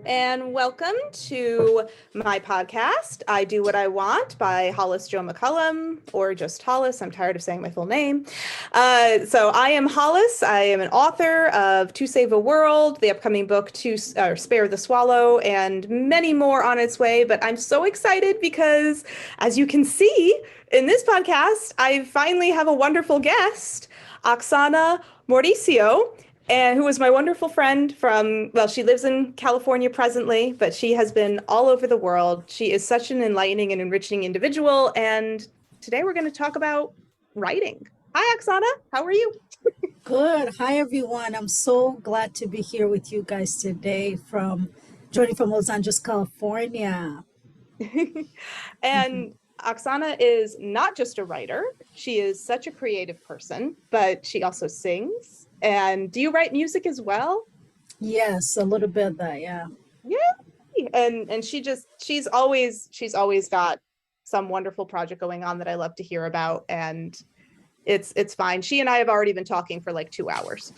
And welcome to my podcast, I Do What I Want by Hollis Joe McCullum, or just Hollis. I'm tired of saying my full name. So I am Hollis. I am an author of To Save a World, the upcoming book To Spare the Swallow, and many more on its way. But I'm so excited because, as you can see in this podcast, I finally have a wonderful guest, Oksana Mauricio, and who is my wonderful friend from, well, she lives in California presently, but she has been all over the world. She is such an enlightening and enriching individual. And today we're going to talk about writing. Hi, Oksana. How are you? Good. Hi, everyone. I'm so glad to be here with you guys today joining from Los Angeles, California. And Oksana is not just a writer. She is such a creative person, but she also sings. And do you write music as well? Yes, a little bit of that, yeah. Yeah. And she's always got some wonderful project going on that I love to hear about. And it's fine. She and I have already been talking for like 2 hours.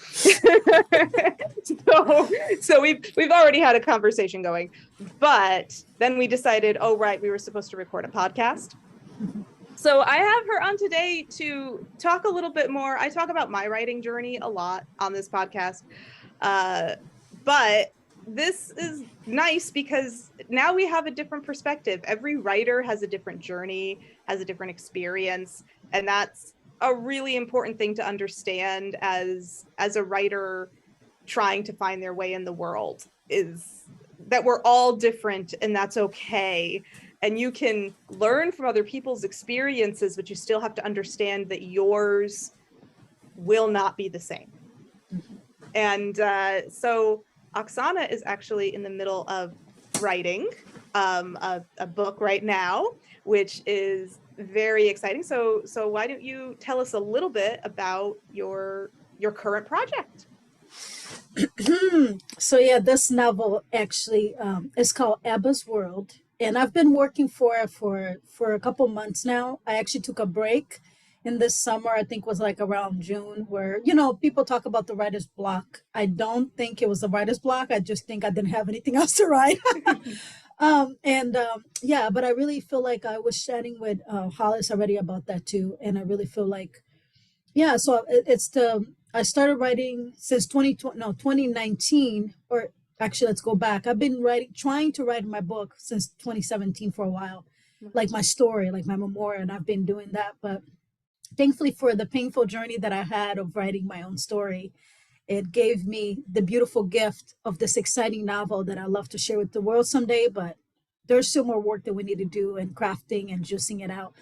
so we've already had a conversation going. But then we decided, oh, right, we were supposed to record a podcast. So I have her on today to talk a little bit more. I talk about my writing journey a lot on this podcast. But this is nice because now we have a different perspective. Every writer has a different journey, has a different experience. And that's a really important thing to understand as a writer trying to find their way in the world, is that we're all different, and that's okay. And you can learn from other people's experiences, but you still have to understand that yours will not be the same. And so Oksana is actually in the middle of writing a book right now, which is very exciting. So why don't you tell us a little bit about your current project? So yeah, this novel actually is called Abba's World. And I've been working for it for a couple months now. I actually took a break in this summer. I think was like around June, where, people talk about the writer's block. I don't think it was the writer's block. I just think I didn't have anything else to write. Yeah, but I really feel like I was chatting with Hollis already about that too. And I really feel like, yeah, so I started writing since 2019, or actually, let's go back. I've been trying to write my book since 2017 for a while, like my story, like my memoir, and I've been doing that. But thankfully, for the painful journey that I had of writing my own story, it gave me the beautiful gift of this exciting novel that I love to share with the world someday. But there's still more work that we need to do in crafting and juicing it out.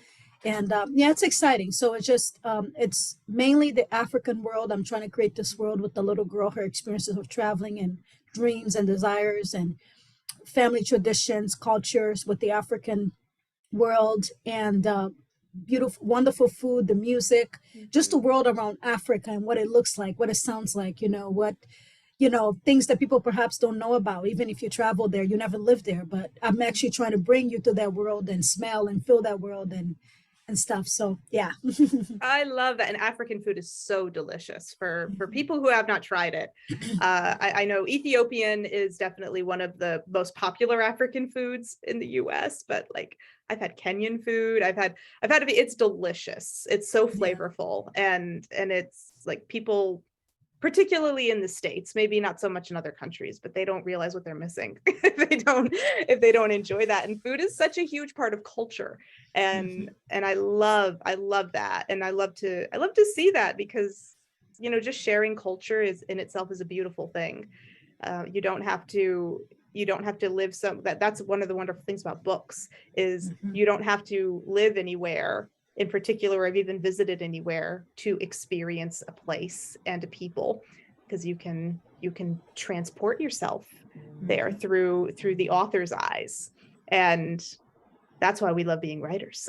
And yeah, it's exciting. So it's mainly the African world. I'm trying to create this world with the little girl, her experiences of traveling and dreams and desires and family traditions, cultures with the African world, and beautiful, wonderful food, the music, just the world around Africa and what it looks like, what it sounds like, things that people perhaps don't know about. Even if you travel there, you never lived there, but I'm actually trying to bring you to that world and smell and feel that world and stuff. So yeah. I love that. And African food is so delicious for people who have not tried it. I know Ethiopian is definitely one of the most popular African foods in the US, but like I've had Kenyan food. It's delicious. It's so flavorful. Yeah. And it's like people, particularly in the States, maybe not so much in other countries, but they don't realize what they're missing if they don't enjoy that. And food is such a huge part of culture. And I love that. And I love to see that, because, just sharing culture is in itself is a beautiful thing. You don't have to live that's one of the wonderful things about books is you don't have to live anywhere in particular, or I've even visited anywhere to experience a place and a people, because you can transport yourself there through the author's eyes. And that's why we love being writers.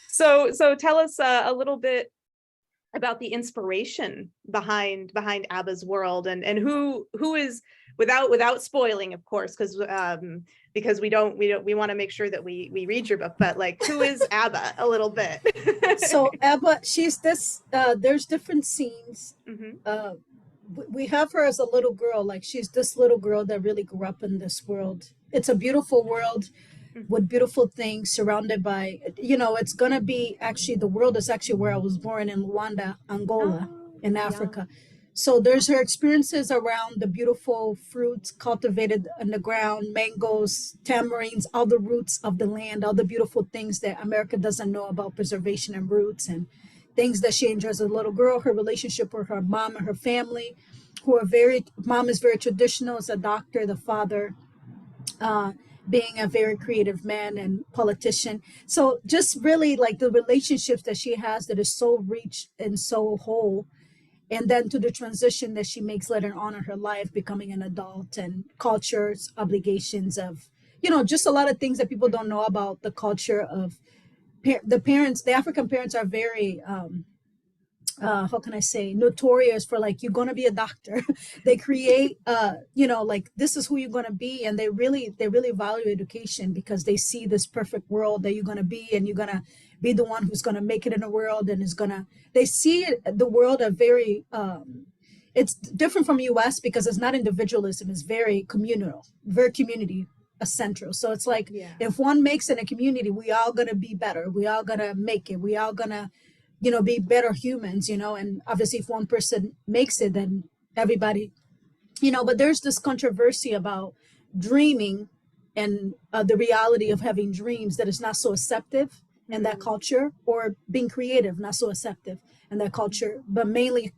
So tell us a little bit about the inspiration behind Abba's World, and who is, without spoiling, of course, because we want to make sure that we read your book, but like, who is Abba a little bit? So Abba, she's this, there's different scenes we have her as a little girl. Like she's this little girl that really grew up in this world. It's a beautiful world Mhm. with beautiful things surrounded by, it's going to be actually, the world is actually where I was born in Luanda, Angola, Oh, in yeah. Africa. So there's her experiences around the beautiful fruits cultivated in the ground, mangoes, tamarines, all the roots of the land, all the beautiful things that America doesn't know about preservation and roots, and things that she enjoys as a little girl, her relationship with her mom and her family, who are very, mom is very traditional as a doctor, the father uh, being a very creative man and politician. So just really like the relationships that she has that is so rich and so whole. And then to the transition that she makes later on in her life, becoming an adult, and cultures, obligations of, just a lot of things that people don't Mhm. know about the culture of the parents. The African parents are very how can I say, notorious for like, you're going to be a doctor. They create like this is who you're going to be, and they really value education because they see this perfect world that you're going to be, and you're going to be the one who's going to make it in the world, and is going to, they see the world a very it's different from US because it's not individualism, it's very communal, very community central. So it's like, Yeah. if one makes it in a community, we all gonna be better, we all gonna make it, we all gonna be better humans, and obviously if one person makes it, then everybody, but there's this controversy about dreaming and the reality of having dreams that is not so acceptive in that Mm. culture, or being creative, not so acceptive in that culture, but mainly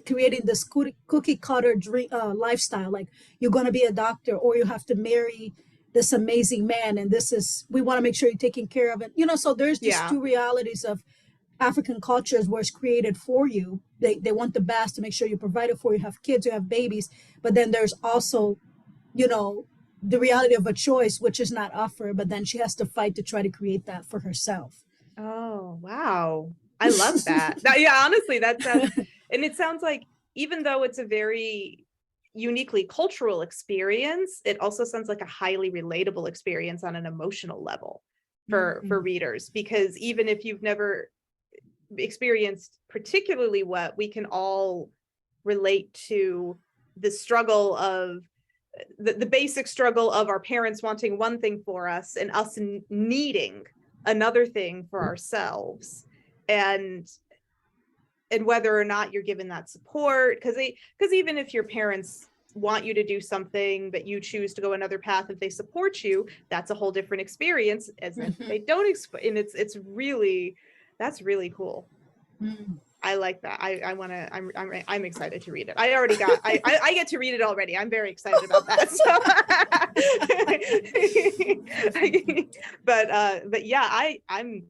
creating this cookie cutter dream lifestyle, like you're going to be a doctor, or you have to marry this amazing man, and this is, we want to make sure you're taking care of it, so there's just Yeah. two realities of African cultures where it's created for you. They want the best to make sure you provide it for you, have kids, you have babies. But then there's also, you know, the reality of a choice, which is not offered, but then she has to fight to try to create that for herself. Oh, wow. I love that. Yeah, honestly, that sounds, and it sounds like even though it's a very uniquely cultural experience, it also sounds like a highly relatable experience on an emotional level for Mhm. readers, because even if you've never experienced particularly what, we can all relate to the struggle of the basic struggle of our parents wanting one thing for us and us needing another thing for ourselves, and whether or not you're given that support, because even if your parents want you to do something but you choose to go another path, if they support you, that's a whole different experience as if Mhm. they don't and it's really, that's really cool. Mm. I like that. I want to. I'm excited to read it. I already got. I get to read it already. I'm very excited about that. So, but yeah, I'm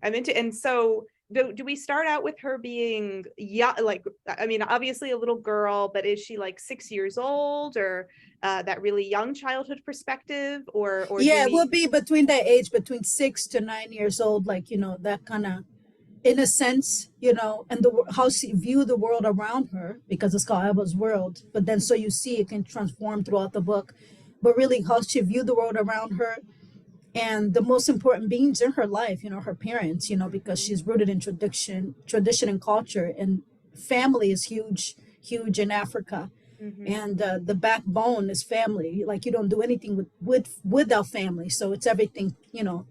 into. And so, do we start out with her being, yeah, like, I mean, obviously a little girl, but is she like 6 years old, or that really young childhood perspective, or do Yeah, it will we? be between that age, between 6 to 9 years old, like, that kind of, in a sense, and how she view the world around her, because it's called Abba's world. But then, so you see, it can transform throughout the book. But really, how she view the world around her, and the most important beings in her life, her parents, because Mhm. she's rooted in tradition and culture, and family is huge, huge in Africa. Mhm. And the backbone is family. Like, you don't do anything without family. So it's everything,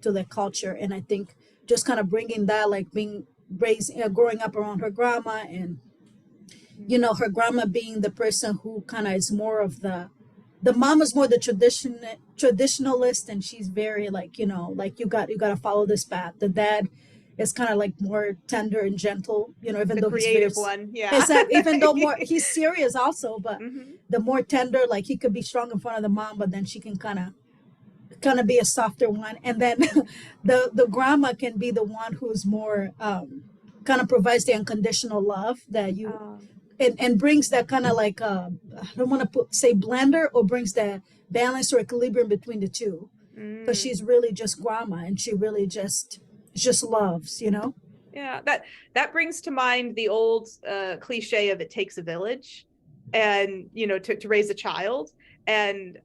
to the culture. And I think just kind of bringing that, like being raised, growing up around her grandma, and her grandma being the person who kind of is more of the mom is more the traditionalist, and she's very like, like you got to follow this path. The dad is kind of like more tender and gentle, even The though he's very creative one, yeah. exact, even though more he's serious also, but Mhm. the more tender, like he could be strong in front of the mom, but then she can kind of be a softer one. And then the grandma can be the one who's more kind of provides the unconditional love that you, Um, and brings that kind of like I don't want to say blender, or brings that balance or equilibrium between the two, because mm. she's really just grandma, and she really just loves, Yeah, that brings to mind the old cliche of it takes a village, and to raise a child. And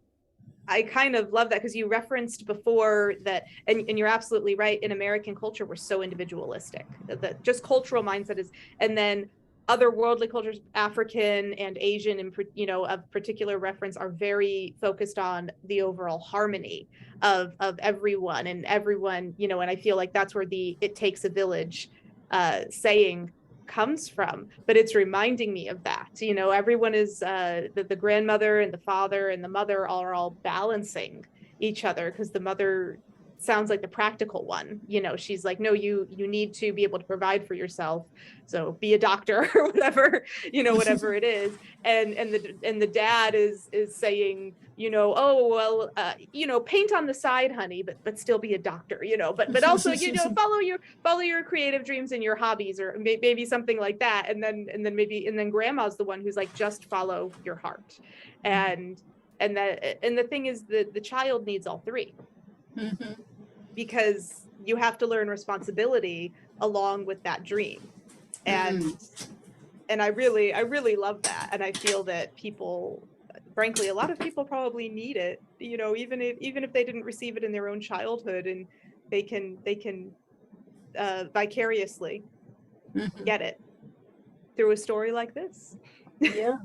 I kind of love that, because you referenced before that, and you're absolutely right. In American culture, we're so individualistic that just cultural mindset is, and then other worldly cultures, African and Asian, and of particular reference, are very focused on the overall harmony of everyone and everyone, and I feel like that's where the "it takes a village" saying comes from. But it's reminding me of that. Everyone is the grandmother and the father and the mother are all balancing each other, because the mother sounds like the practical one. She's like, no, you need to be able to provide for yourself, so be a doctor or whatever, whatever it is. And the dad is saying, oh well, paint on the side, honey, but still be a doctor, but also follow your creative dreams and your hobbies, or maybe something like that. And then grandma's the one who's like, just follow your heart. And the thing is that the child needs all three. Mm-hmm. Because you have to learn responsibility along with that dream. And I really love that. And I feel that people, frankly, a lot of people probably need it, even if they didn't receive it in their own childhood, and they can vicariously get it through a story like this. Yeah.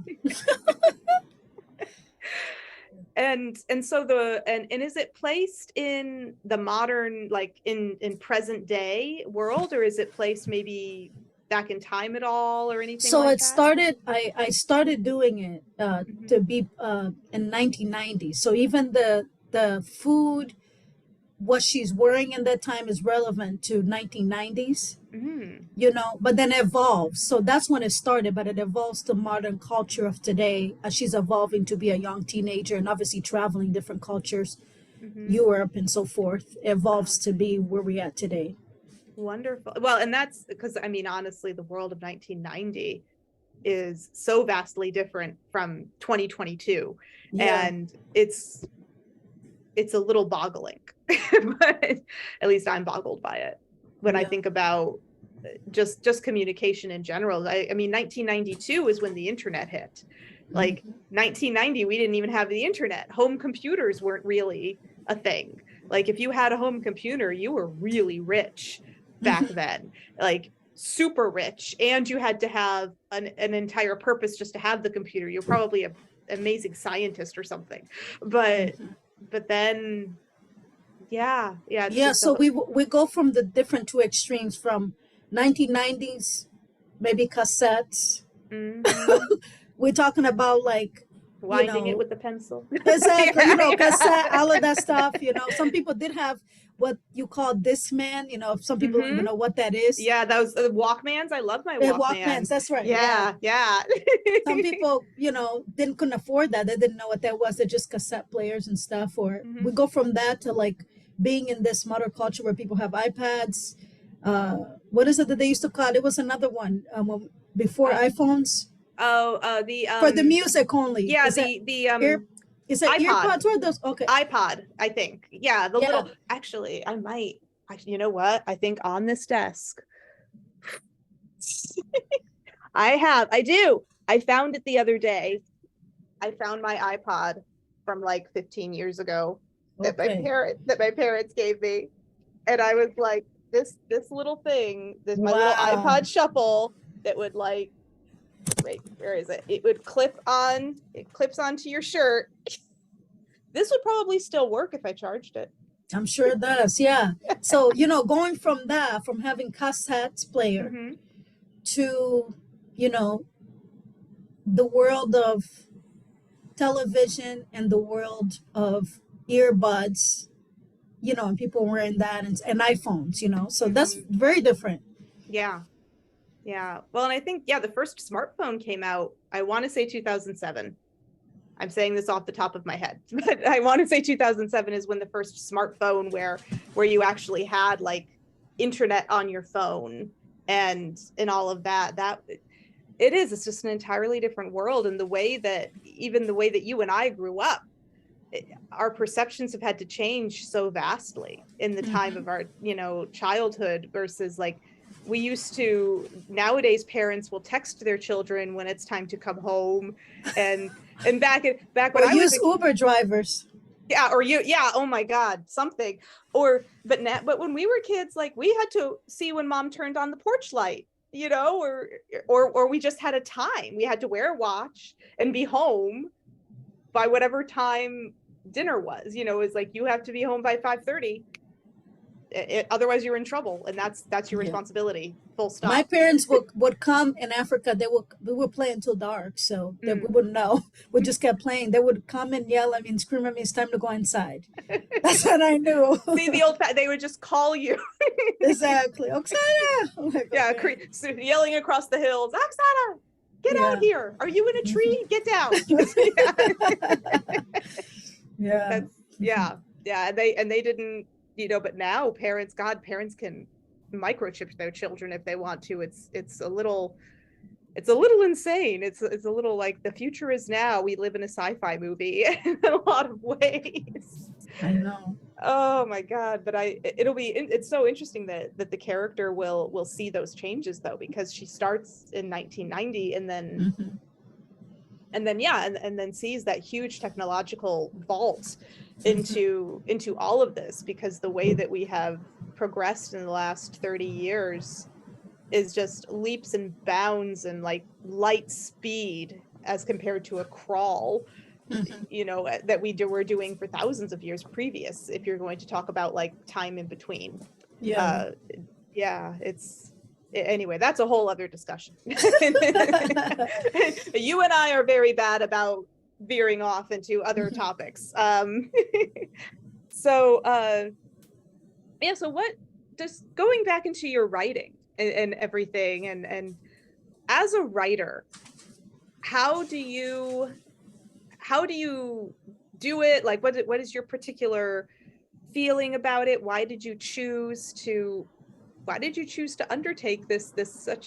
And so and is it placed in the modern, like in present day world, or is it placed maybe back in time at all, or anything So like it that? started, I started doing it to be in 1990. So even the food, what she's wearing in that time is relevant to 1990s. But then it evolves. So that's when it started, but it evolves to modern culture of today as she's evolving to be a young teenager, and obviously traveling different cultures, Europe and so forth, evolves to be where we're at today. Wonderful. Well, and that's because, honestly, the world of 1990 is so vastly different from 2022. Yeah. And it's a little boggling, but at least I'm boggled by it when I think about just communication in general. 1992 is when the internet hit. Like 1990, we didn't even have the internet. Home computers weren't really a thing. Like if you had a home computer, you were really rich back then, like super rich, and you had to have an entire purpose just to have the computer. You're probably an amazing scientist or something. But then So we go from the different two extremes, from 1990s, maybe cassettes. We're talking about like winding it with the pencil. Exactly, cassette, all of that stuff. Some people did have what you call Discman. Some people don't even know what that is. Yeah, those Walkmans. I love my Walkmans. That's right. Yeah. Some people, couldn't afford that. They didn't know what that was. They're just cassette players and stuff. Or we go from that to like being in this modern culture where people have iPads. What is it that they used to call it? It was another one before iPhones. For the music only. Yeah, is it iPod. earpods or those? Okay. iPod, I think. Yeah, the little. Actually, I might. You know what? I think on this desk, I do. I found it the other day. I found my iPod from like 15 years ago that my parents gave me, and I was like, this little thing, my little iPod shuffle that would like. Wait, where is it? It would clip on. It clips onto your shirt. This would probably still work if I charged it. I'm sure it does. Yeah. So, going from having cassettes player to, the world of television and the world of earbuds, and people wearing that and iPhones, so that's very different. Yeah. Well, and I think, the first smartphone came out, I want to say 2007. I'm saying this off the top of my head, but I want to say 2007 is when the first smartphone where you actually had like internet on your phone and all of that it's just an entirely different world. And the way that you and I grew up, our perceptions have had to change so vastly in the time of our, childhood versus like, we used to, nowadays parents will text their children when it's time to come home, and back when I was Uber drivers. Oh my God, something. But when we were kids, like we had to see when mom turned on the porch light you know, or we just had a time. We had to wear a watch and be home by whatever time dinner was. You know, it's like you have to be home by 5:30. Otherwise you're in trouble, and that's your Yeah. responsibility, full My stop. parents would come in Africa. We would play until dark, so that we wouldn't know. We just kept playing. They would come and yell at me and scream at me, "It's time to go inside." That's when I knew. See, they would just call you. Exactly, Oksana. I'm like, Yeah, okay. yelling across the hills, Oksana, get out Yeah. here. Are you in a tree? Get down. Yeah. That's yeah. And they didn't, you know, but now parents can microchip their children if they want to. It's a little insane. It's a little like the future is now. We live in a sci-fi movie in a lot of ways. I know. Oh my God. But it's so interesting that the character will see those changes though, because she starts in 1990 and then and then sees that huge technological vault into all of this, because the way that we have progressed in the last 30 years is just leaps and bounds and like light speed as compared to a crawl, you know, that we're doing for thousands of years previous, if you're going to talk about like time in between. Yeah. It's anyway, that's a whole other discussion. You and I are very bad about veering off into other topics. So what, just going back into your writing and everything, and as a writer, how do you do it? Like, what is your particular feeling about it? Why did you choose to undertake this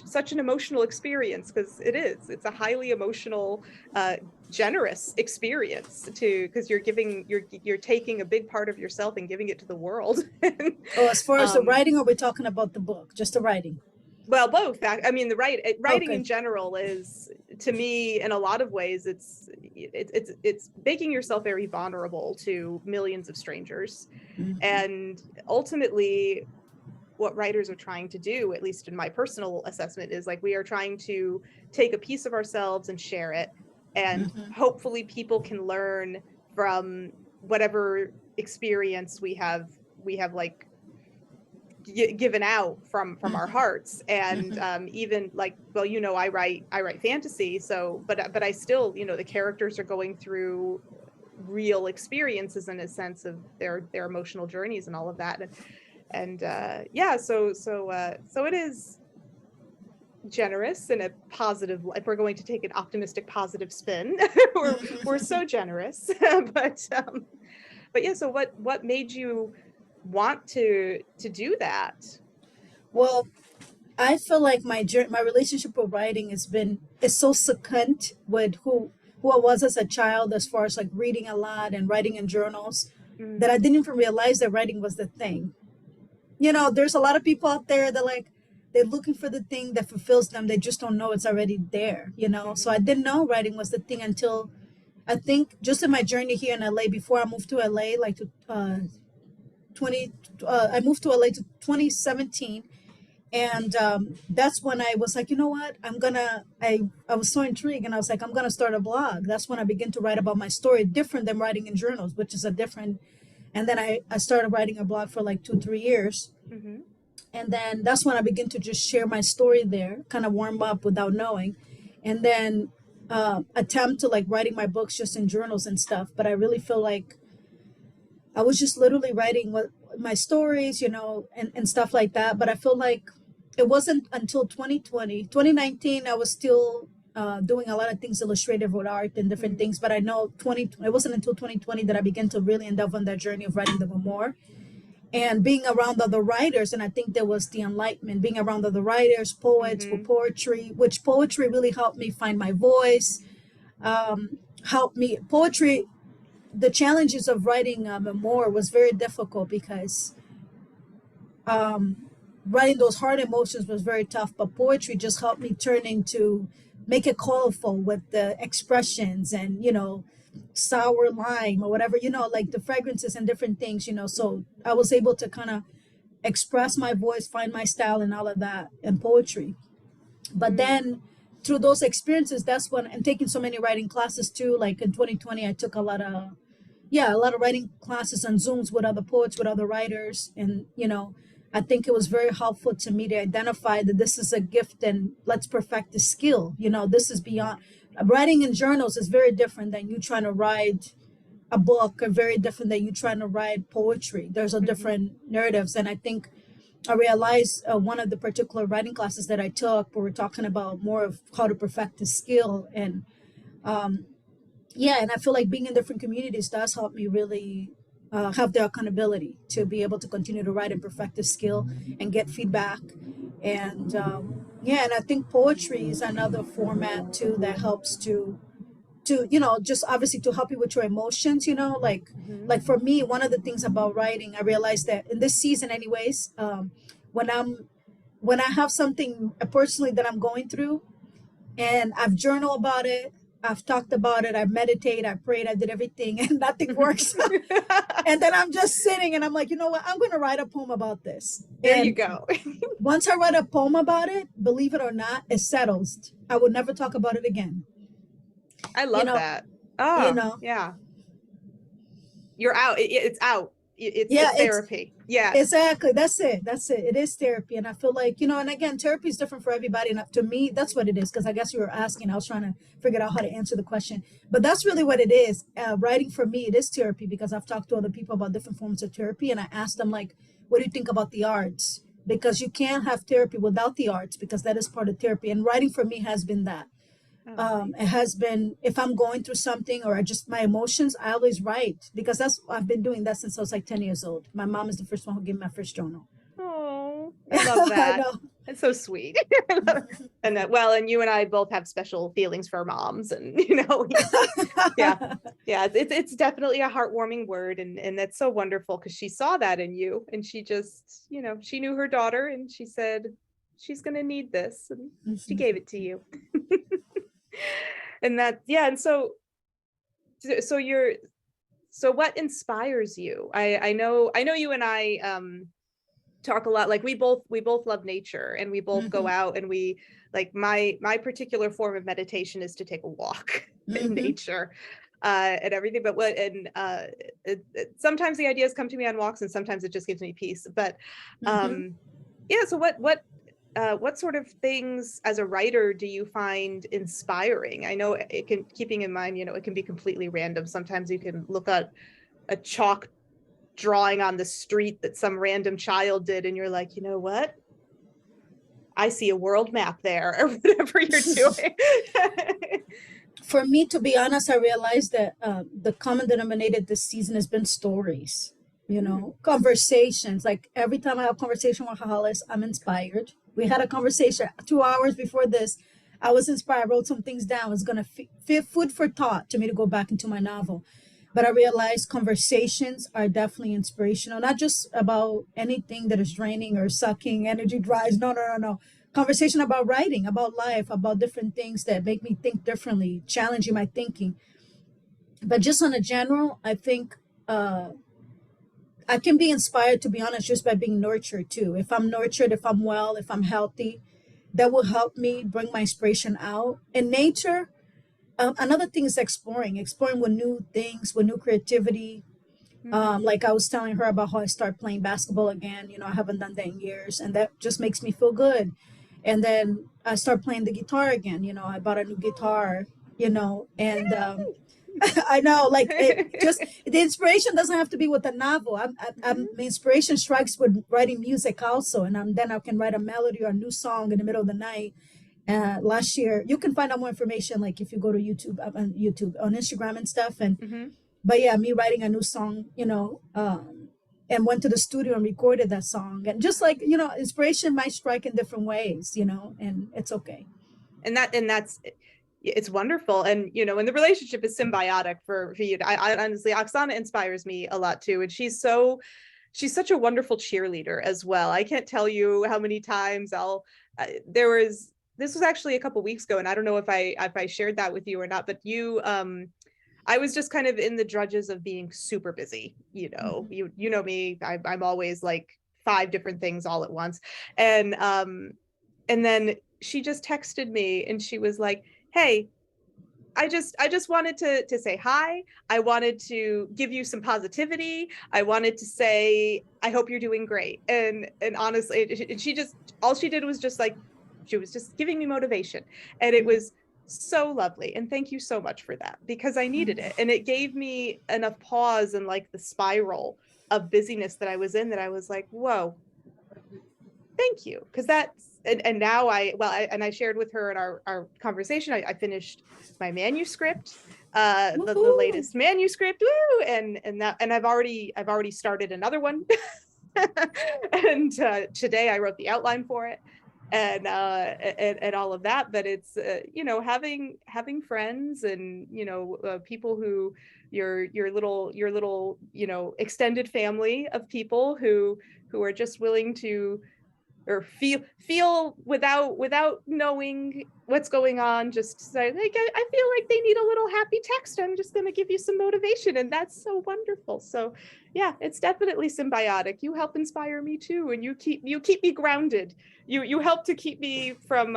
such an emotional experience? Because it's a highly emotional, generous experience, because you're taking a big part of yourself and giving it to the world. Oh, as far as the writing, or are we talking about the book? Just the writing? Well, both. I mean, the writing Okay. in general is, to me, in a lot of ways, it's making yourself very vulnerable to millions of strangers. And ultimately, what writers are trying to do, at least in my personal assessment, is like we are trying to take a piece of ourselves and share it, and hopefully people can learn from whatever experience we have like given out from our hearts. And even like, well, you know, I write fantasy, so but I still, you know, the characters are going through real experiences in a sense of their emotional journeys and all of that. And so it is generous in a positive, if we're going to take an optimistic positive spin. we're so generous. but yeah, so what made you want to do that? Well, I feel like my relationship with writing is so second with who I was as a child, as far as like reading a lot and writing in journals, that I didn't even realize that writing was the thing. You know, there's a lot of people out there that like, they're looking for the thing that fulfills them. They just don't know it's already there, you know? So I didn't know writing was the thing until, I think, just in my journey here in LA, before I moved to LA, like to I moved to LA to 2017. And that's when I was like, you know what, I was so intrigued, and I was like, I'm gonna start a blog. That's when I began to write about my story, different than writing in journals, which is a different. And then I started writing a blog for like 2-3 years. And then that's when I began to just share my story there, kind of warm up without knowing. And then attempt to like writing my books just in journals and stuff. But I really feel like I was just literally writing my stories, you know, and stuff like that. But I feel like it wasn't until 2019, I was still doing a lot of things illustrative with art and different things. But I know it wasn't until 2020 that I began to really delve on that journey of writing them more and being around other writers. And I think there was the enlightenment, being around other writers, poets, with poetry, which poetry really helped me find my voice, helped me. Poetry, the challenges of writing a memoir was very difficult, because writing those hard emotions was very tough, but poetry just helped me make it colorful with the expressions and, you know, sour lime or whatever, you know, like the fragrances and different things, you know. So I was able to kind of express my voice, find my style and all of that in poetry. But then through those experiences, that's when, and taking so many writing classes too, like in 2020, I took a lot of, yeah, a lot of writing classes and Zooms with other poets, with other writers. And, I think it was very helpful to me to identify that this is a gift and let's perfect the skill. This is beyond writing in journals is very different than you trying to write a book, or very different than you trying to write poetry. There's a different narratives. And I think I realized one of the particular writing classes that I took, where we're talking about more of how to perfect the skill. And yeah, and I feel like being in different communities does help me really have the accountability to be able to continue to write and perfect the skill and get feedback. And yeah, and I think poetry is another format too that helps to just obviously to help you with your emotions, like for me, one of the things about writing, I realized that in this season anyways, when I have something personally that I'm going through, and I've journaled about it, I've talked about it, I meditate, I prayed, I did everything, and nothing works. And then I'm just sitting and I'm like, you know what, I'm going to write a poem about this. There you And go. once I write a poem about it, believe it or not, it settles. I would never talk about it again. I you love know that. you Oh, know yeah. You're out. It's out. yeah, It's therapy. Yeah. exactly. That's it. It is therapy. And I feel like, and again, therapy is different for everybody. And to me, that's what it is. Because I guess you were asking, I was trying to figure out how to answer the question. But that's really what it is. Writing for me, it is therapy, because I've talked to other people about different forms of therapy. And I asked them, like, what do you think about the arts? Because you can't have therapy without the arts, because that is part of therapy. And writing for me has been that. Oh, It has been, if I'm going through something or I just my emotions, I always write, because that's I've been doing that since I was like 10 years old. My mom is the first one who gave me my first journal. oh, I love I that. know. It's so sweet. And well, and you and I both have special feelings for moms, and yeah, yeah, it's definitely a heartwarming word, and that's so wonderful, because she saw that in you, and she just, she knew her daughter, and she said she's gonna need this, and she Mhm. gave it to you. And that, yeah, and so you're, so what inspires you? I know you and I talk a lot, like we both love nature, and we both go Mhm. out, and we, like, my particular form of meditation is to take a walk in Mhm. nature, and everything. But sometimes the ideas come to me on walks, and sometimes it just gives me peace. But Mhm. um yeah, so what sort of things as a writer do you find inspiring? I know it can, keeping in mind, it can be completely random. Sometimes you can look at a chalk drawing on the street that some random child did, and you're like, you know what? I see a world map there, or whatever you're doing. For me, to be honest, I realized that the common denominator this season has been stories. Conversations. Like every time I have a conversation with Hollis, I'm inspired. We had a conversation 2 hours before this. I was inspired. I wrote some things down. It's gonna fit food for thought to me to go back into my novel. But I realized conversations are definitely inspirational, not just about anything that is draining or sucking energy dries. No, no, no, no. Conversation about writing, about life, about different things that make me think differently, challenging my thinking. But just on a general, I think I can be inspired, to be honest, just by being nurtured too. If I'm nurtured, if I'm well, if I'm healthy, that will help me bring my inspiration out. In nature, another thing is exploring with new things, with new creativity. Like I was telling her about how I started playing basketball again. I haven't done that in years, and that just makes me feel good. And then I start playing the guitar again. I bought a new guitar. And I know, like it just the inspiration doesn't have to be with a novel. The inspiration strikes with writing music also, and then I can write a melody or a new song in the middle of the night. Last year, you can find out more information, like if you go to YouTube, on Instagram and stuff. And Mhm. but yeah, me writing a new song, and went to the studio and recorded that song. And just like, inspiration might strike in different ways, and it's okay. And that's it's wonderful. And and the relationship is symbiotic for you. I honestly, Oksana inspires me a lot too, and she's such a wonderful cheerleader as well. I can't tell you how many times this was actually a couple weeks ago, and I don't know if I shared that with you or not, but I was just kind of in the drudges of being super busy. Mhm. You know me. I'm always like five different things all at once, and then she just texted me and she was like, hey, I just wanted to say hi. I wanted to give you some positivity. I wanted to say, I hope you're doing great. And honestly, she just, all she did was just like, she was just giving me motivation. And it was so lovely. And thank you so much for that, because I needed it. And it gave me enough pause and like the spiral of busyness that I was in, that I was like, whoa, thank you. Because that's, and now I shared with her in our conversation, I finished my manuscript, the latest manuscript, woo, and I've already started another one. And today I wrote the outline for it, and all of that. But it's you know, having friends and, you know, people who your little you know, extended family of people who are just willing to, or feel without knowing what's going on, just say like, I feel like they need a little happy text, I'm just going to give you some motivation. And that's so wonderful. So yeah, it's definitely symbiotic. You help inspire me too, and you keep me grounded. You help to keep me from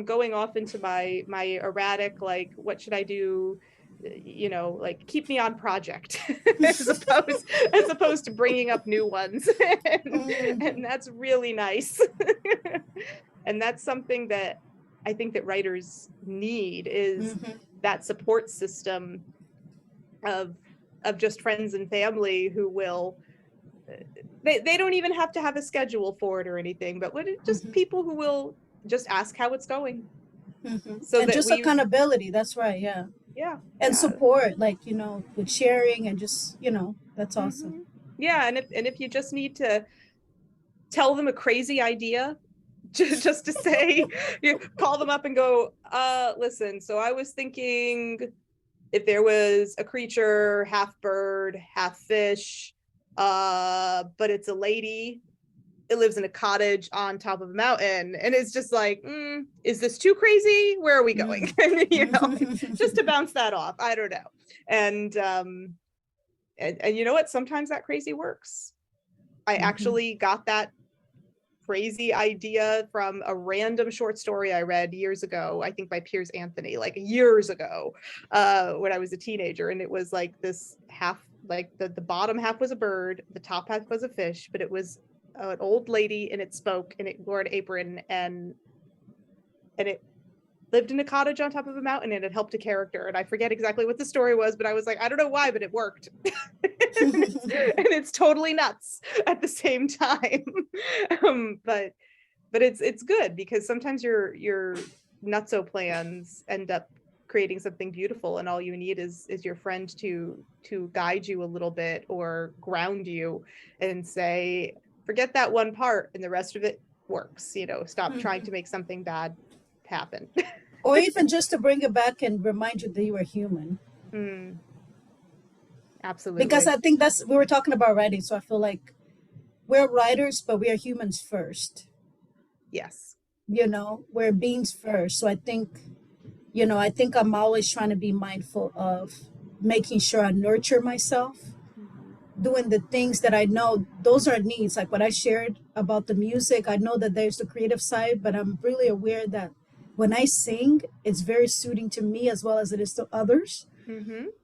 going off into my erratic, like, what should I do, you know, like, keep me on project as opposed to bringing up new ones. And that's really nice. And that's something that I think that writers need, is that support system of just friends and family who will, they don't even have to have a schedule for it or anything, but just people who will just ask how it's going. So and that just accountability. That's right. Yeah. Yeah. And support, like, you know, with sharing, and just, you know, that's awesome. Yeah. And if you just need to tell them a crazy idea, just to say, you call them up and go, listen, so I was thinking, if there was a creature, half bird, half fish, but it's a lady, it lives in a cottage on top of a mountain, and it's just like, is this too crazy? Where are we going? You know, just to bounce that off. I don't know. And you know what? Sometimes that crazy works. I actually got that crazy idea from a random short story I read years ago, I think by Piers Anthony, like years ago, when I was a teenager. And it was like this half, like the bottom half was a bird, the top half was a fish, but it was an old lady, and it spoke, and it wore an apron, and it lived in a cottage on top of a mountain, and it helped a character. And I forget exactly what the story was, but I was like, I don't know why, but it worked. And it's totally nuts at the same time. But it's good, because sometimes your nutso plans end up creating something beautiful, and all you need is your friend to guide you a little bit, or ground you and say, forget that one part and the rest of it works. You know, stop trying to make something bad happen. Or even just to bring it back and remind you that you are human. Absolutely. Because I think we were talking about writing, so I feel like we're writers, but we are humans first. Yes. You know, we're beings first. So I think, you know, I think I'm always trying to be mindful of making sure I nurture myself, doing the things that I know those are needs. Like what I shared about the music, I know that there's the creative side, but I'm really aware that when I sing, it's very soothing to me as well as it is to others.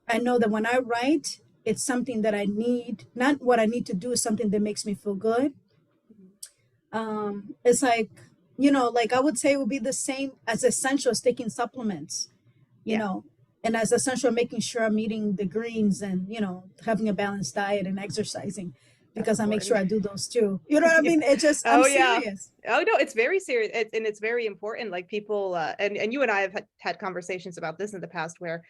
I know that when I write, it's something that I need, not what I need to do, is something that makes me feel good. It's like, you know, like I would say it would be the same as essential as taking supplements, you know, and as essential making sure I'm eating the greens and, you know, having a balanced diet and exercising, because I make sure I do those too. You know what I mean? It just, I'm serious. Oh no, it's very serious. And it's very important. Like people, and you and I have had conversations about this in the past, where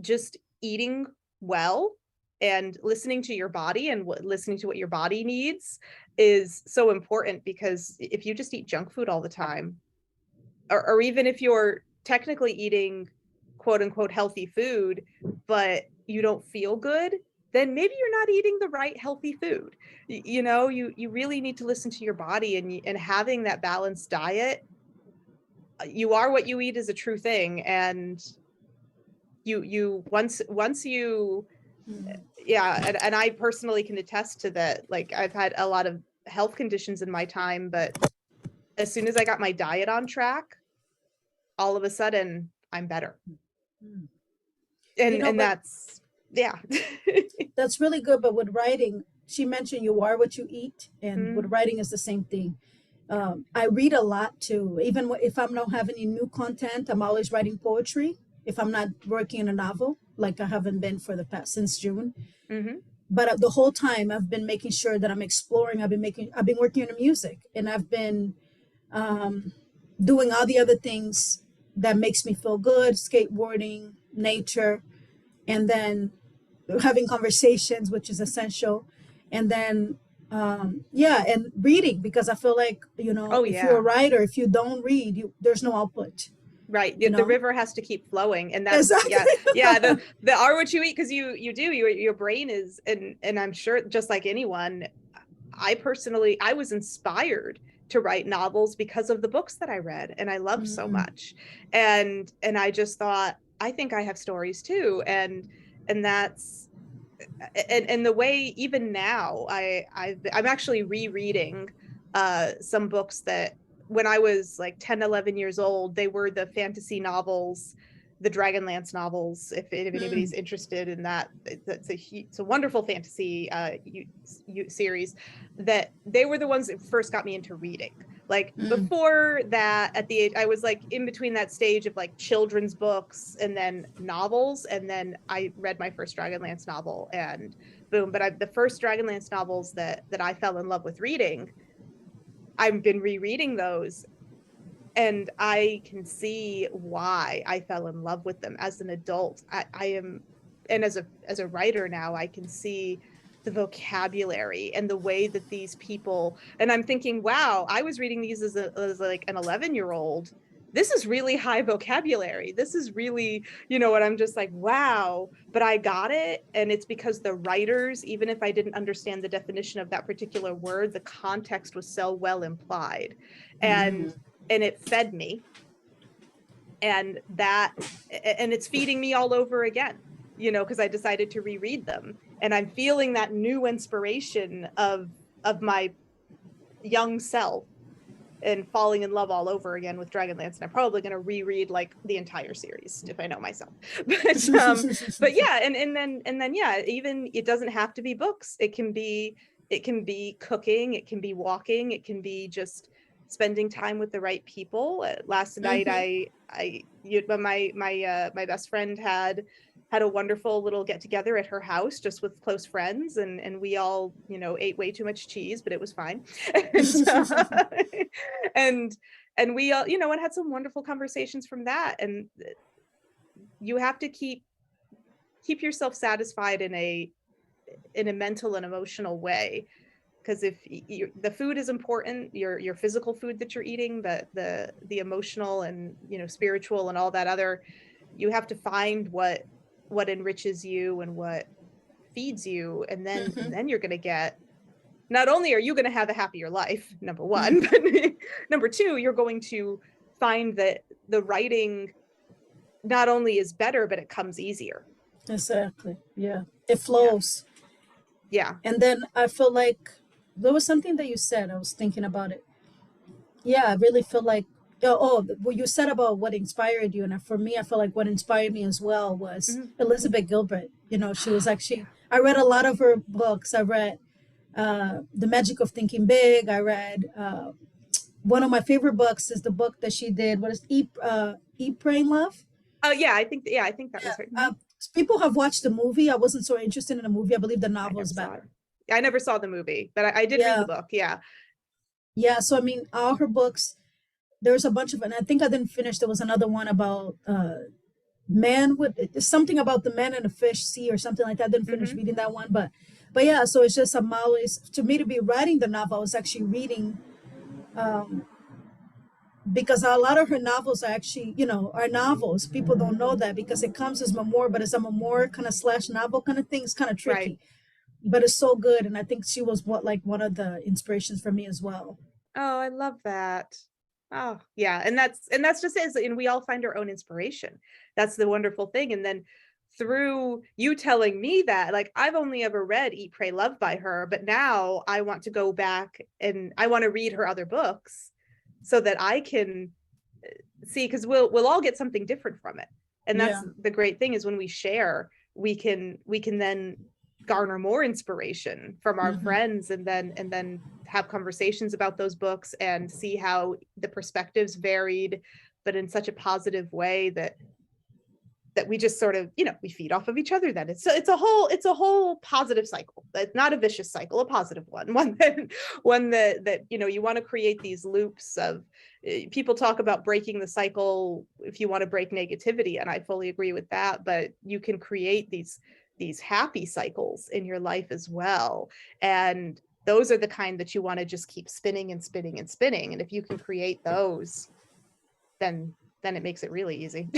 just eating well and listening to your body and listening to what your body needs is so important. Because if you just eat junk food all the time, or even if you're technically eating quote unquote healthy food, but you don't feel good, then maybe you're not eating the right healthy food. You know, you really need to listen to your body, and having that balanced diet. You are what you eat is a true thing. And you once you and I personally can attest to that. Like, I've had a lot of health conditions in my time, but as soon as I got my diet on track, all of a sudden I'm better. Mm. And But that's, yeah. that's really good. But with writing, she mentioned you are what you eat, and with Mm, writing is the same thing. I read a lot too. Even if I don't have any new content, I'm always writing poetry. If I'm not working in a novel, like I haven't been for the past since June, mhm. but the whole time I've been making sure that I'm exploring. I've been working on music, and I've been um, doing all the other things that makes me feel good, skateboarding, nature, and then having conversations, which is essential, and then yeah, and reading, because I feel like, Oh if you're a yeah. writer, if you don't read, there's no output, Right. you The know. river has to keep flowing. And that's, Exactly. yeah, yeah. The are what you eat, because you do, your brain is, and I'm sure just like anyone, I was inspired to write novels because of the books that I read and I loved so Mm, much. And I just thought, I think I have stories too. And that's, and the way even now I'm actually rereading some books that when I was like 10, 11 years old, they were the fantasy novels, the Dragonlance novels. If anybody's mm, interested in that, it's a wonderful fantasy series that they were the ones that first got me into reading. Like mm, before that, at the age, I was like in between that stage of like children's books and then novels, and then I read my first Dragonlance novel, and boom. But the first Dragonlance novels that I fell in love with reading, I've been rereading those, and I can see why I fell in love with them as an adult. I am, and as a writer now, I can see the vocabulary and the way that these people, and I'm thinking, wow, I was reading these as like an 11-year-old. This is really high vocabulary. This is really, what I'm just like, wow, but I got it. And it's because the writers, even if I didn't understand the definition of that particular word, the context was so well implied. mm. And it fed me, and it's feeding me all over again, because I decided to reread them, and I'm feeling that new inspiration of my young self, and falling in love all over again with Dragonlance. And I'm probably going to reread like the entire series if I know myself. But yeah, and then yeah, even it doesn't have to be books. It can be cooking, it can be walking, it can be just spending time with the right people. Last night, Mhm. my best friend had a wonderful little get together at her house, just with close friends, and we all ate way too much cheese, but it was fine. and and and we all and had some wonderful conversations from that. And you have to keep yourself satisfied in a mental and emotional way, because if the food is important, your physical food that you're eating, the emotional and spiritual and all that other, you have to find what enriches you and what feeds you, and then Mhm. you're going to get, not only are you going to have a happier life, number Mm. one, but number two, you're going to find that the writing not only is better, but it comes easier. Exactly. Yeah. It Yeah. flows. Yeah. And then I feel like there was something that you said. I was thinking about it. Yeah, I really feel like, what you said about what inspired you, and for me, I feel like what inspired me as well was Mhm. Elizabeth Gilbert. She was Yeah. actually, I read a lot of her books. I read The Magic of Thinking Big. I read one of my favorite books is the book that she did. What is Eat, Pray, and Love? Oh yeah, I think that Yeah. was right. Mhm. People have watched the movie. I wasn't so interested in the movie. I believe the I novel never is saw it. better. I never saw the movie, but I did read the Yeah, book. Yeah. yeah. So I mean, all her books. There's a bunch of, and I think I didn't finish. There was another one about man with something about the man and the fish sea or something like that. I didn't finish Hmm. reading that one, but yeah. So it's just I'm always, to me, to be writing the novel, I was actually reading, um, because a lot of her novels are actually, are novels. People don't know that because it comes as memoir, but it's a memoir kind of slash novel kind of thing. It's kind of Right. tricky, but it's so good. And I think she was one of the inspirations for me as well. Oh, I love that. Oh, yeah. And that's just it. And we all find our own inspiration. That's the wonderful thing. And then through you telling me that, like, I've only ever read Eat, Pray, Love by her, but now I want to go back and I want to read her other books so that I can see, because we'll all get something different from it. And that's Yeah. the great thing, is when we share, we can then garner more inspiration from our Hmm. friends, and then have conversations about those books and see how the perspectives varied, but in such a positive way that we just sort of, we feed off of each other. Then it's a whole positive cycle. It's not a vicious cycle, a positive one, one that you want to create these loops of, people talk about breaking the cycle if you want to break negativity, and I fully agree with that, but you can create these happy cycles in your life as well, and those are the kind that you want to just keep spinning and spinning and spinning. And if you can create those, then it makes it really easy.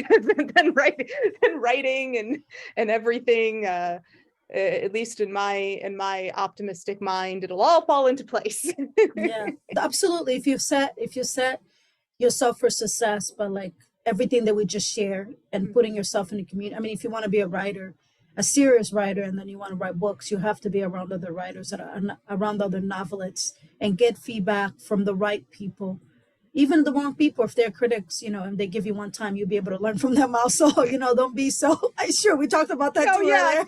than writing and everything. At least in my optimistic mind, it'll all fall into place. Yeah, absolutely. If you set yourself for success, but like everything that we just share and putting yourself in the community. I mean, if you want to be a writer, a serious writer, and then you want to write books, you have to be around other writers, that are around other novelists, and get feedback from the right people. Even the wrong people, if they're critics, and they give you one time, you'll be able to learn from them also. Don't be so. I sure we talked about that Oh too yeah.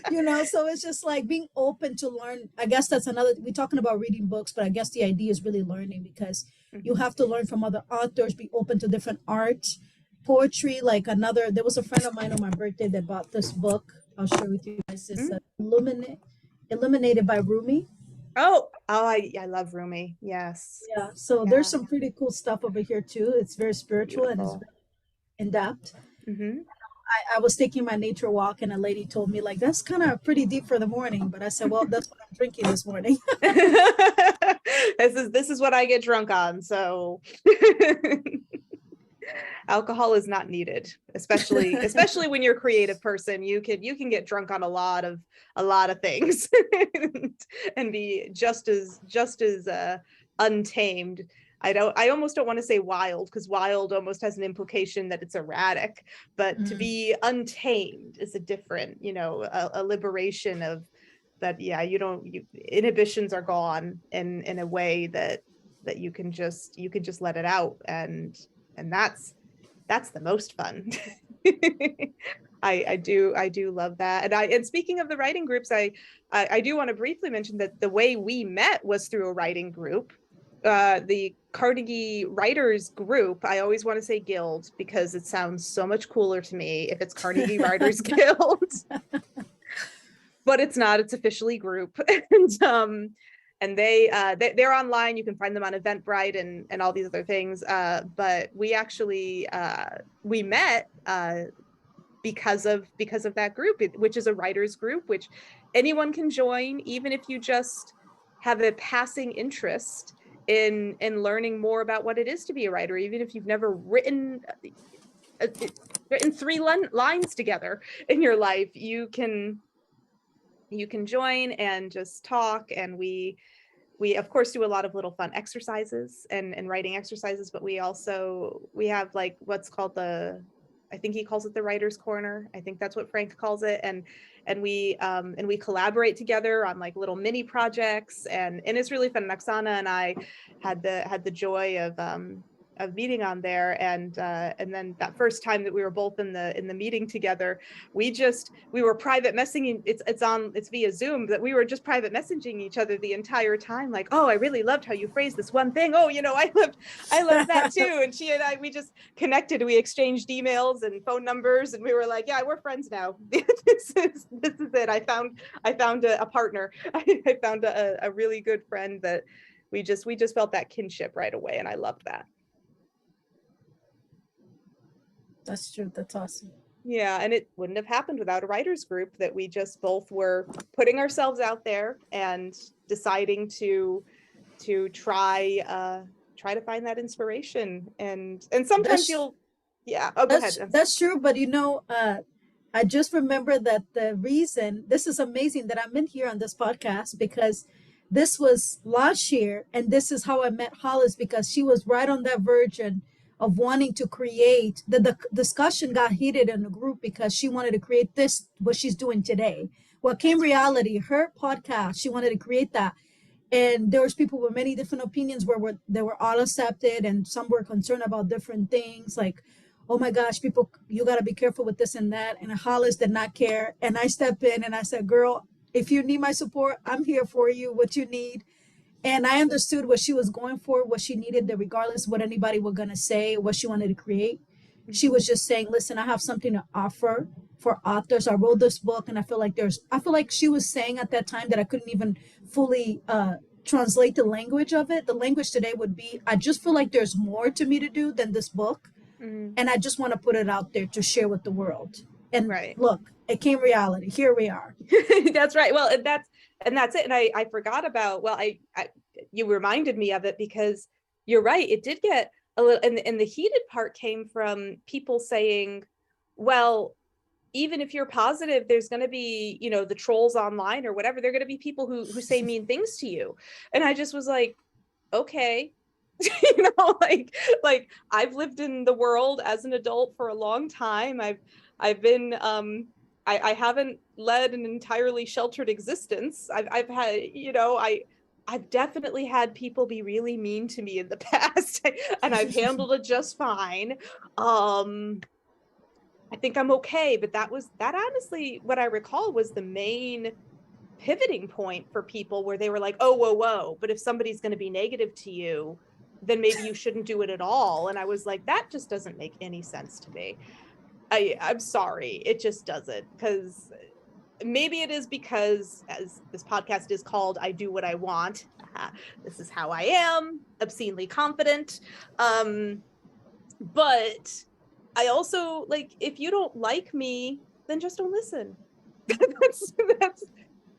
earlier. So it's just like being open to learn. I guess that's another. We're talking about reading books, but I guess the idea is really learning, because you have to learn from other authors, be open to different art, poetry. Like there was a friend of mine on my birthday that bought this book. I'll share with you guys. It's Illuminated by Rumi. I love Rumi. Yes. Yeah, so Yeah. there's some pretty cool stuff over here too. It's very spiritual and it's Beautiful. very in depth. Mm-hmm. I was taking my nature walk and a lady told me, like, that's kind of pretty deep for the morning. But I said, well, that's what I'm drinking this morning. This is what I get drunk on. So alcohol is not needed, especially when you're a creative person. You can get drunk on a lot of things and be just as untamed. I almost don't want to say wild, because wild almost has an implication that it's erratic, but to be untamed is a different, a liberation of that. Yeah, inhibitions are gone in a way that you can just let it out, and that's the most fun. I do love that. And speaking of the writing groups, I do want to briefly mention that the way we met was through a writing group. The Carnegie Writers Group. I always want to say guild, because it sounds so much cooler to me if it's Carnegie Writers Guild. But it's not. It's officially group. And they're online. You can find them on Eventbrite and all these other things. But we actually we met because of that group, which is a writers group, which anyone can join, even if you just have a passing interest in learning more about what it is to be a writer, even if you've never written 3 lines together in your life. You can join and just talk. And we of course do a lot of little fun exercises and writing exercises, but we have like what's called I think he calls it the writer's corner. I think that's what Frank calls it. And we collaborate together on like little mini projects, and it's really fun. And Oksana and I had the joy of meeting on there, and then that first time that we were both in the meeting together, we were private messaging. It's via Zoom, that we were just private messaging each other the entire time, like, oh, I really loved how you phrased this one thing. Oh, I loved that too. And she and I, we just connected. We exchanged emails and phone numbers, and we were like, yeah, we're friends now. This is it. I found a partner. I found a really good friend that we just felt that kinship right away, and I loved that. That's true. That's awesome. Yeah, and it wouldn't have happened without a writers group, that we just both were putting ourselves out there and deciding to try to find that inspiration. And sometimes go ahead. That's true. But I just remember that the reason this is amazing that I'm in here on this podcast, because this was last year, and this is how I met Hollis, because she was right on that verge of wanting to create. The discussion got heated in the group because she wanted to create what she's doing today. What came reality, her podcast, she wanted to create that. and there was people with many different opinions where they were all accepted, and some were concerned about different things, like, oh my gosh, people, you got to be careful with this and that. And Hollis did not care, and I stepped in and I said, girl, if you need my support, I'm here for you, what you need. And I understood what she was going for, what she needed, that regardless of what anybody was going to say, what she wanted to create, she was just saying, listen, I have something to offer for authors. I wrote this book, and I feel like she was saying at that time that I couldn't even fully translate the language of it. The language today would be, I just feel like there's more to me to do than this book. Mhm. And I just want to put it out there to share with the world. And Right. look, it came reality. Here we are. That's right. Well, and that's it. And I forgot about, well, I you reminded me of it, because you're right. It did get a little, and the heated part came from people saying, well, even if you're positive, there's going to be, you know, the trolls online or whatever. They're going to be people who say mean things to you. And I just was like, okay. You know, like I've lived in the world as an adult for a long time. I've been I haven't led an entirely sheltered existence. I've had, you know, I've definitely had people be really mean to me in the past, and I've handled it just fine. I think I'm okay, but that honestly, what I recall, was the main pivoting point for people, where they were like, oh, whoa, but if somebody's going to be negative to you, then maybe you shouldn't do it at all. And I was like, that just doesn't make any sense to me. I'm sorry, it just doesn't, because maybe it is because, as this podcast is called, I do what I want. This is how I am, obscenely confident. But I also, like, if you don't like me, then just don't listen.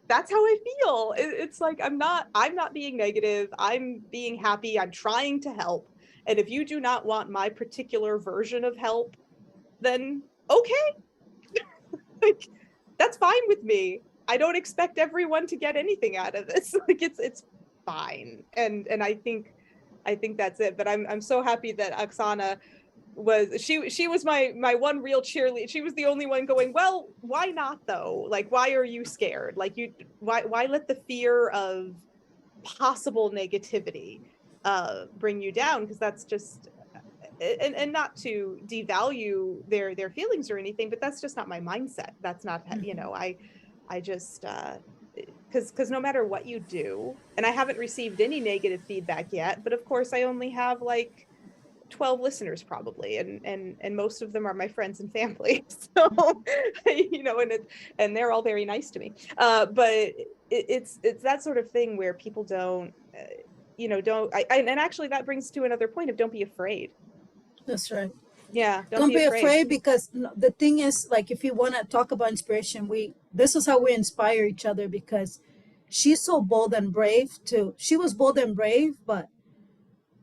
That's how I feel. It's like, I'm not being negative. I'm being happy. I'm trying to help. And if you do not want my particular version of help, then okay. Like, that's fine with me. I don't expect everyone to get anything out of this. Like, it's fine. And I think that's it. But I'm so happy that Oksana she was my one real cheerleader. She was the only one going, well, why not though? Like, why are you scared? Like, why let the fear of possible negativity bring you down? Because that's just, and not to devalue their feelings or anything, but that's just not my mindset. That's not, you know, I just because no matter what you do, and I haven't received any negative feedback yet, but of course I only have like 12 listeners probably, and most of them are my friends and family. So, you know, and they're all very nice to me. But it's that sort of thing where people don't, you know, and actually that brings to another point of, don't be afraid. That's right. Yeah, Don't be afraid, because the thing is, like, if you want to talk about inspiration, this is how we inspire each other, because she's so bold and brave too. She was bold and brave, but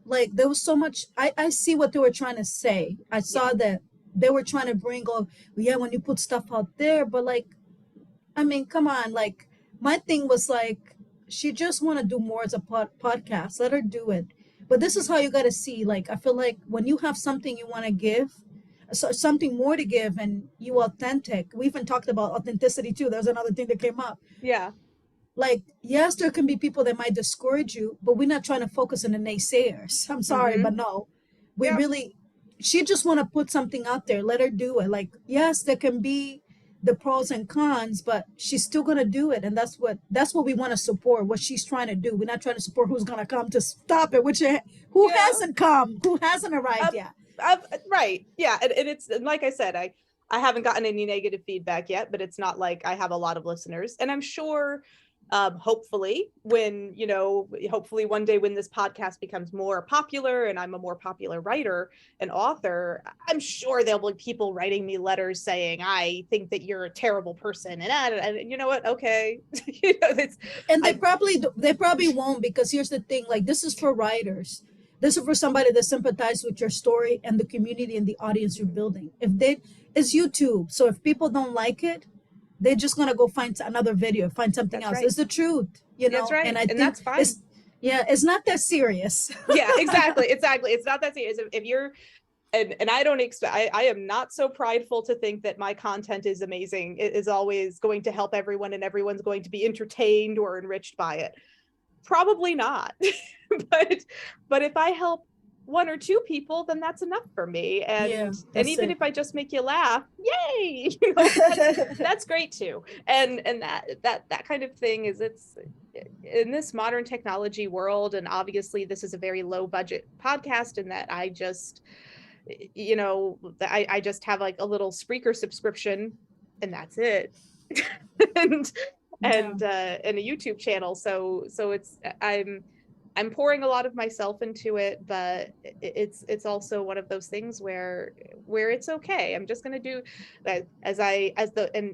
like, there was so much, I see what they were trying to say. I saw that they were trying to bring, oh yeah, when you put stuff out there, but like, I mean, come on, like, my thing was like, she just want to do more as a podcast, let her do it. But this is how you got to see, like, I feel like when you have something you want to give, so something more to give, and you authentic, we even talked about authenticity too, there's another thing that came up. Yeah. Like, yes, there can be people that might discourage you, but we're not trying to focus on the naysayers. I'm sorry, but no, we really, she just want to put something out there, let her do it. Like, yes, there can be the pros and cons, but she's still going to do it. And that's what we want to support, what she's trying to do. We're not trying to support who's going to come to stop it, who hasn't come, who hasn't arrived yet. Right. Yeah. And it's, like I said, I haven't gotten any negative feedback yet, but it's not like I have a lot of listeners. And I'm sure, hopefully one day when this podcast becomes more popular and I'm a more popular writer and author, I'm sure there'll be people writing me letters saying, I think that you're a terrible person. And you know what? Okay. You know, and they probably won't, because here's the thing, like, this is for writers. This is for somebody that sympathizes with your story and the community and the audience you're building. It's YouTube. So if people don't like it, they're just gonna go find another video, find something else. Right. It's the truth, you know. That's right. And I think that's fine. It's not that serious. Yeah, exactly. It's not that serious. If you're, and I don't expect, I am not so prideful to think that my content is amazing. It is always going to help everyone, and everyone's going to be entertained or enriched by it. Probably not. but if I help one or two people, then that's enough for me. And even if I just make you laugh, yay, that's great too. And that kind of thing is, it's in this modern technology world, and obviously this is a very low budget podcast, in that I just, I just have like a little Spreaker subscription, and that's it. and and a YouTube channel. So it's, I'm pouring a lot of myself into it, but it's also one of those things where it's okay. I'm just going to do that, and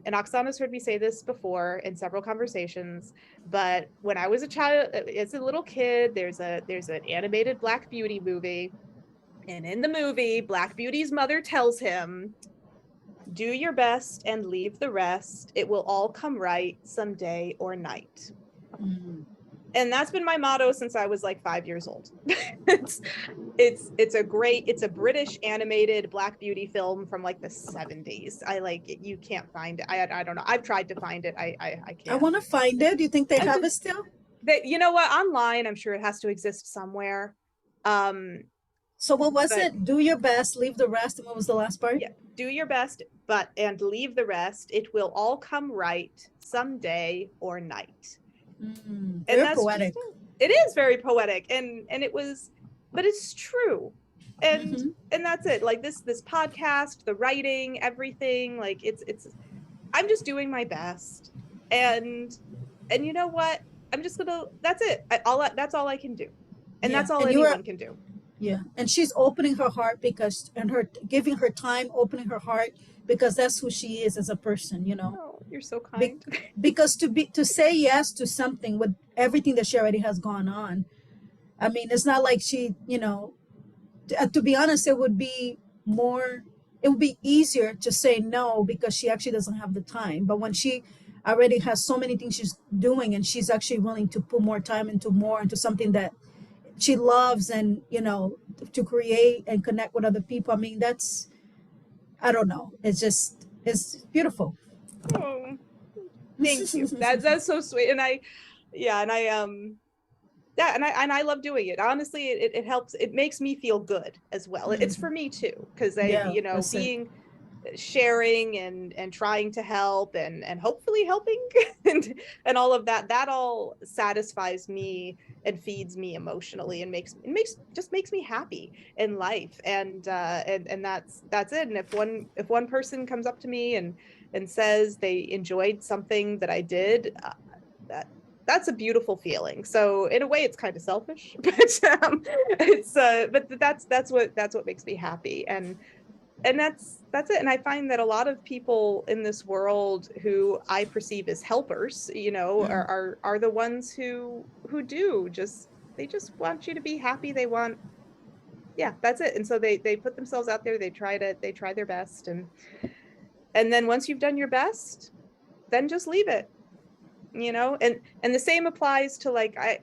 Oksana's heard me say this before in several conversations, but when I was a child, as a little kid, there's an animated Black Beauty movie, and in the movie, Black Beauty's mother tells him, "Do your best and leave the rest. It will all come right someday or night." Mm-hmm. And that's been my motto since I was like 5 years old. It's a British animated Black Beauty film from like the 70s. I like it. You can't find it. I don't know. I've tried to find it. I can't. I want to find it. Do you think they have it still? You know what? Online, I'm sure it has to exist somewhere. So what was it? Do your best, leave the rest. And what was the last part? Yeah. Do your best, and leave the rest. It will all come right someday or night. Very poetic. It is very poetic, and it was, but it's true, and that's it. Like this podcast, the writing, everything, like it's I'm just doing my best, and you know what? I'm just gonna. That's it. That's all I can do, and that's all anyone can do. Yeah, and she's opening her heart giving her time, opening her heart, because that's who she is as a person, Oh, you're so kind. Because to say yes to something with everything that she already has gone on, I mean, it's not like she, to be honest, it would be easier to say no, because she actually doesn't have the time. But when she already has so many things she's doing, and she's actually willing to put more time into something that she loves, and to create and connect with other people, I mean, that's, I don't know, it's beautiful. Oh, thank you. That's so sweet. And I love doing it. Honestly, it helps. It makes me feel good as well. It's for me too, because sharing and trying to help and hopefully helping and all of that all satisfies me and feeds me emotionally, and makes me happy in life, and that's it. And if one person comes up to me and says they enjoyed something that I did, that's a beautiful feeling. So in a way, it's kind of selfish, but that's what makes me happy, and that's it. And I find that a lot of people in this world who I perceive as helpers, are the ones who do they just want you to be happy. They want, that's it. And so they put themselves out there. They try their best, and then once you've done your best, then just leave it. And the same applies to, like, I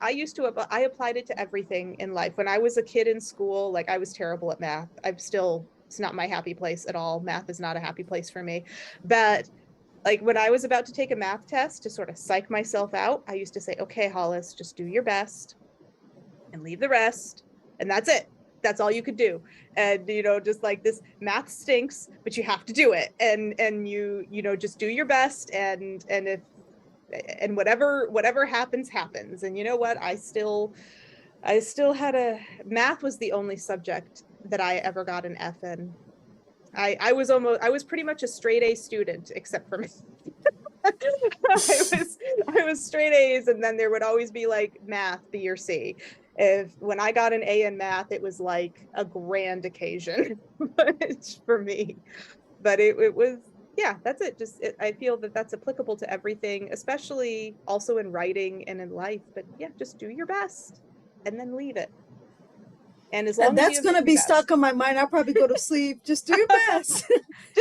applied it to everything in life. When I was a kid in school, like, I was terrible at math. It's not my happy place at all. Math is not a happy place for me. But like when I was about to take a math test to sort of psych myself out, I used to say, okay, Hollis, just do your best and leave the rest. And that's it. That's all you could do. And, just like, this math stinks, but you have to do it. And you just do your best. And whatever happens. And you know what? I still had math was the only subject that I ever got an F in. I was pretty much a straight A student, except for me. I was straight A's, and then there would always be like math, B or C. When I got an A in math, it was like a grand occasion for me. But it was, that's it. I feel that that's applicable to everything, especially also in writing and in life. But just do your best and then leave it. And as long as that's going to be stuck on my mind, I'll probably go to sleep. Just do your best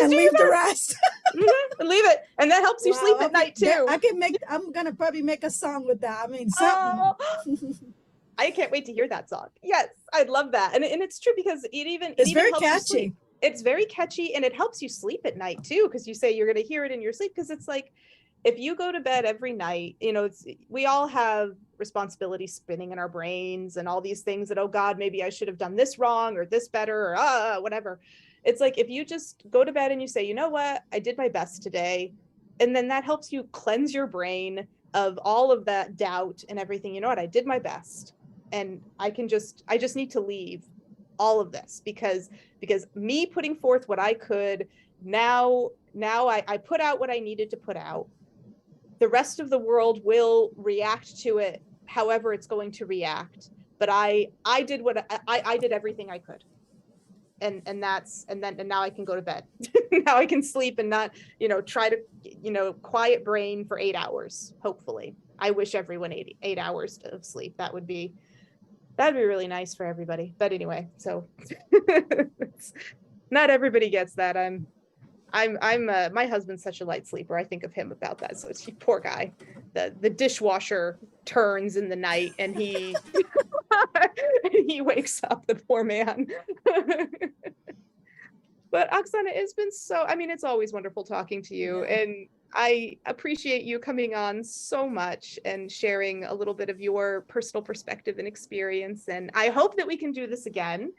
and leave the rest. And leave it. And that helps you sleep at night too. I'm going to probably make a song with that. I mean, something. I can't wait to hear that song. Yes, I'd love that. And it's true, because it's very helps catchy. You sleep. It's very catchy, and it helps you sleep at night too, because you say you're going to hear it in your sleep, because it's like, if you go to bed every night, we all have responsibilities spinning in our brains and all these things that, oh God, maybe I should have done this wrong or this better or whatever. It's like, if you just go to bed and you say, you know what, I did my best today. And then that helps you cleanse your brain of all of that doubt and everything. You know what, I did my best. And I just need to leave all of this because me putting forth what I could, now I put out what I needed to put out. The rest of the world will react to it however it's going to react. But I did what I did everything I could. And now I can go to bed. Now I can sleep and not, try to, quiet brain for 8 hours. Hopefully. I wish everyone 8 hours of sleep. That'd be really nice for everybody. But anyway, so not everybody gets that. My husband's such a light sleeper. I think of him about that. So it's poor guy. The dishwasher turns in the night and he he wakes up, the poor man. But Oksana, it's been it's always wonderful talking to you. Yeah. And I appreciate you coming on so much and sharing a little bit of your personal perspective and experience. And I hope that we can do this again.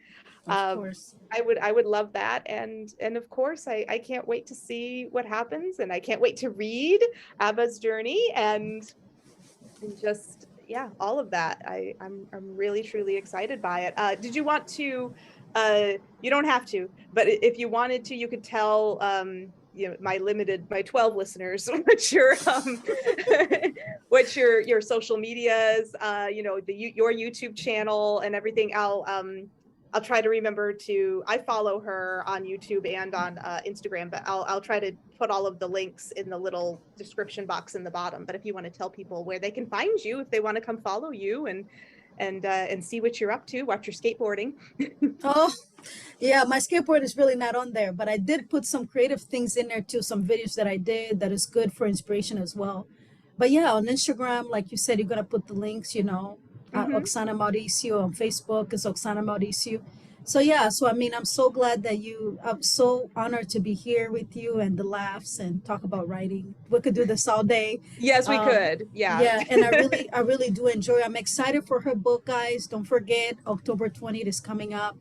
Of course. I would love that. And of course, I can't wait to see what happens. And I can't wait to read Abba's journey and just, yeah, all of that. I'm really, truly excited by it. Did you want to, you don't have to, but if you wanted to, you could tell, my 12 listeners, what your social medias, your YouTube channel and everything. I'll try to remember I follow her on YouTube and on Instagram, but I'll try to put all of the links in the little description box in the bottom. But if you want to tell people where they can find you, if they want to come follow you and see what you're up to, watch your skateboarding. Oh, yeah, my skateboard is really not on there, but I did put some creative things in there too, some videos that I did that is good for inspiration as well. But yeah, on Instagram, like you said, you're gonna put the links, Oksana Mauricio. On Facebook is Oksana Mauricio. So yeah, so I'm so glad that I'm so honored to be here with you and the laughs and talk about writing. We could do this all day. Yes, we could. Yeah. Yeah, and I really do enjoy. I'm excited for her book, guys. Don't forget, October 20th is coming up.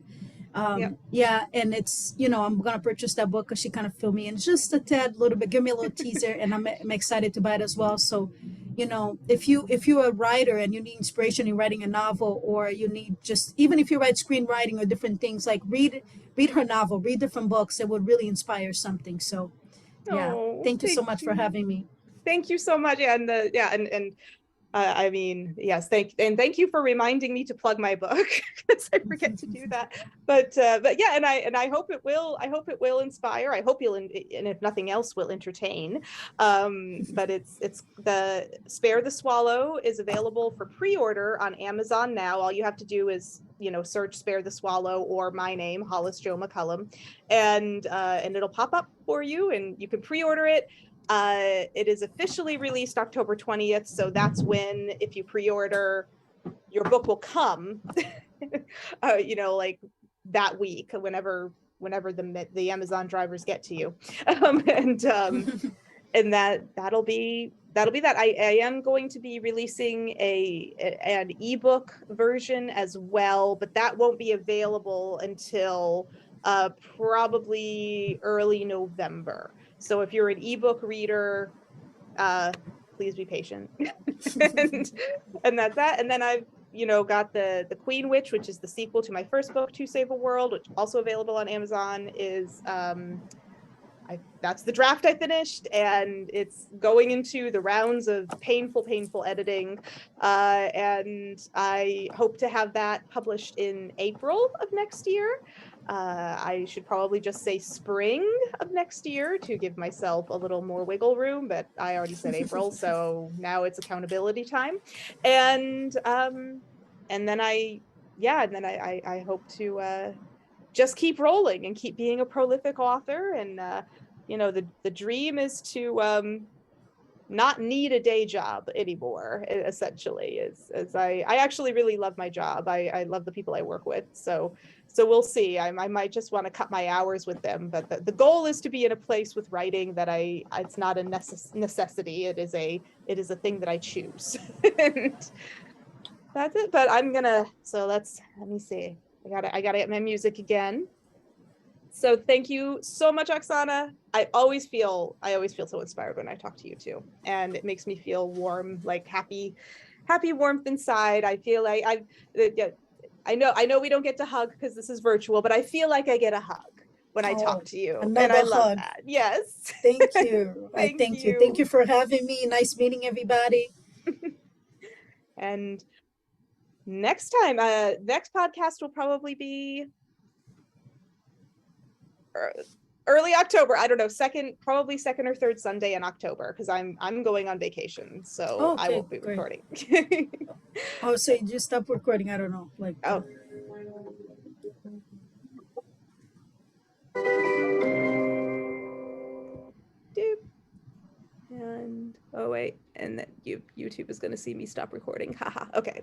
Yep. Yeah, and it's, I'm gonna purchase that book because she kind of filled me in just a tad, little bit, give me a little teaser, and I'm excited to buy it as well. So, if you're a writer and you need inspiration in writing a novel, or you need even if you write screenwriting or different things, like read her novel, read different books, it would really inspire something. So yeah, thank you so much for having me. Thank you so much. And yes, thank you for reminding me to plug my book, because I forget to do that. But yeah, and I hope it will inspire. I hope and if nothing else, will entertain. But it's the Spare the Swallow is available for pre-order on Amazon now. All you have to do is search Spare the Swallow or my name, Hollis Jo McCullum, and it'll pop up for you, and you can pre-order it. It is officially released October 20th. So that's when, if you pre-order, your book will come, like that week, whenever the Amazon drivers get to you. And that'll be that. I am going to be releasing an ebook version as well, but that won't be available until probably early November. So if you're an ebook reader, please be patient. and that's that. And then I've got the Queen Witch, which is the sequel to my first book, To Save a World, which also available on Amazon. Is that's the draft I finished, and it's going into the rounds of painful editing, and I hope to have that published in April of next year. I should probably just say spring of next year to give myself a little more wiggle room, but I already said April, so now it's accountability time. And then I hope to just keep rolling and keep being a prolific author. And the dream is to not need a day job anymore, essentially. Is I actually really love my job. I love the people I work with. So we'll see. I might just want to cut my hours with them, but the goal is to be in a place with writing that it's not a necessity. It is a thing that I choose. And that's it. But let me see. I gotta get my music again. So thank you so much, Oksana. I always feel so inspired when I talk to you too. And it makes me feel warm, like happy warmth inside. I feel like I know we don't get to hug because this is virtual, but I feel like I get a hug when I talk to you. And I Another love hug. that. Yes. Thank you. I Thank thank you. you. Thank you for having me. Nice meeting everybody. And next time, next podcast will probably be early October. I don't know, probably second or third Sunday in October, because I'm going on vacation, so I Okay, won't be great. recording. Oh, so you just stopped recording. I don't know. Like, Oh. Doop. And oh wait, and then YouTube is going to see me stop recording. Haha. Okay.